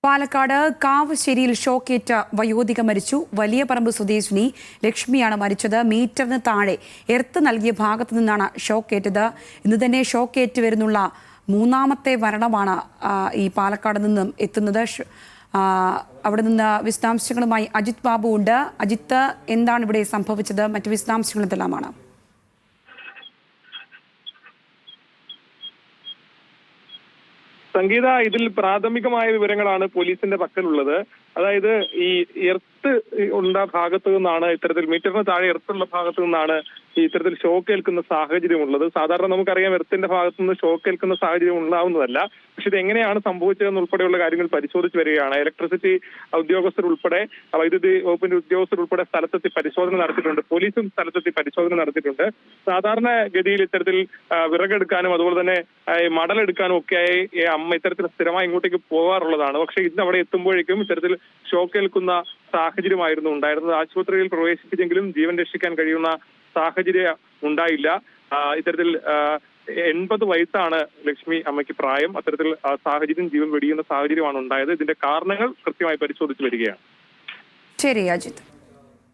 പാലക്കാട് കാവശ്ശേരിയിൽ ഷോക്കേറ്റ വയോധിക മരിച്ചു. വലിയ പറമ്പ് സ്വദേശിനി ലക്ഷ്മിയാണ് മരിച്ചത്. മീറ്ററിന് താഴെ എർത്ത് നൽകിയ ഭാഗത്തു നിന്നാണ് ഷോക്കേറ്റത്. ഇന്ന് തന്നെ ഷോക്കേറ്റ് വരുന്നുള്ള മൂന്നാമത്തെ മരണമാണ് ഈ പാലക്കാട് നിന്നും എത്തുന്നത്. അവിടെ നിന്ന് വിശദാംശങ്ങളുമായി അജിത് ബാബു ഉണ്ട്. അജിത്ത്, എന്താണ് ഇവിടെ സംഭവിച്ചത്? മറ്റു വിശദാംശങ്ങൾ എന്തെല്ലാമാണ്? സംഗീത, ഇതിൽ പ്രാഥമികമായ വിവരങ്ങളാണ് പോലീസിന്റെ പക്കലുള്ളത്. അതായത് ഈ എർത്ത് ഉള്ള ഭാഗത്തു നിന്നാണ് ഇത്തരത്തിൽ മീറ്ററിന് താഴെ എർത്തുള്ള ഭാഗത്തു നിന്നാണ് ഇത്തരത്തിൽ ഷോക്ക് ഏൽക്കുന്ന സാഹചര്യമുള്ളത്. സാധാരണ നമുക്കറിയാം എർത്തിന്റെ ഭാഗത്തു നിന്ന് ഷോക്ക് ഏൽക്കുന്ന സാഹചര്യം ഉണ്ടാവുന്നതല്ല. പക്ഷെ ഇത് എങ്ങനെയാണ് സംഭവിച്ചതെന്ന് ഉൾപ്പെടെയുള്ള കാര്യങ്ങൾ പരിശോധിച്ച് വരികയാണ്. ഇലക്ട്രിസിറ്റി ഉദ്യോഗസ്ഥരുൾപ്പെടെ വൈദ്യുതി വകുപ്പിന്റെ ഉദ്യോഗസ്ഥരുൾപ്പെടെ സ്ഥലത്തെത്തി പരിശോധന നടത്തിയിട്ടുണ്ട്. പോലീസും സ്ഥലത്തെത്തി പരിശോധന നടത്തിയിട്ടുണ്ട്. സാധാരണ ഗതിയിൽ ഇത്തരത്തിൽ വിറകെടുക്കാനും അതുപോലെ തന്നെ മടലെടുക്കാനും ഒക്കെയായി അമ്മ ഇത്തരത്തിൽ സ്ഥിരമായി ഇങ്ങോട്ടേക്ക് പോകാറുള്ളതാണ്. പക്ഷെ ഇന്ന് അവിടെ എത്തുമ്പോഴേക്കും ഇത്തരത്തിൽ ഷോക്ക് ഏൽക്കുന്ന സാഹചര്യമായിരുന്നു ഉണ്ടായിരുന്നത്. ആശുപത്രിയിൽ പ്രവേശിപ്പിച്ചെങ്കിലും ജീവൻ രക്ഷിക്കാൻ കഴിയുന്ന സാഹചര്യം ഉണ്ടായില്ല. ഇത്തരത്തിൽ 80 വയസ്സാണ് ലക്ഷ്മി അമ്മയ്ക്ക് പ്രായം. അത്തരത്തിൽ സാഹചര്യം ജീവൻ വെടിയുന്ന സാഹചര്യമാണ് ഉണ്ടായത്. ഇതിന്റെ കാരണങ്ങൾ കൃത്യമായി പരിശോധിച്ച് വരികയാണ്. ശരി അജിത്.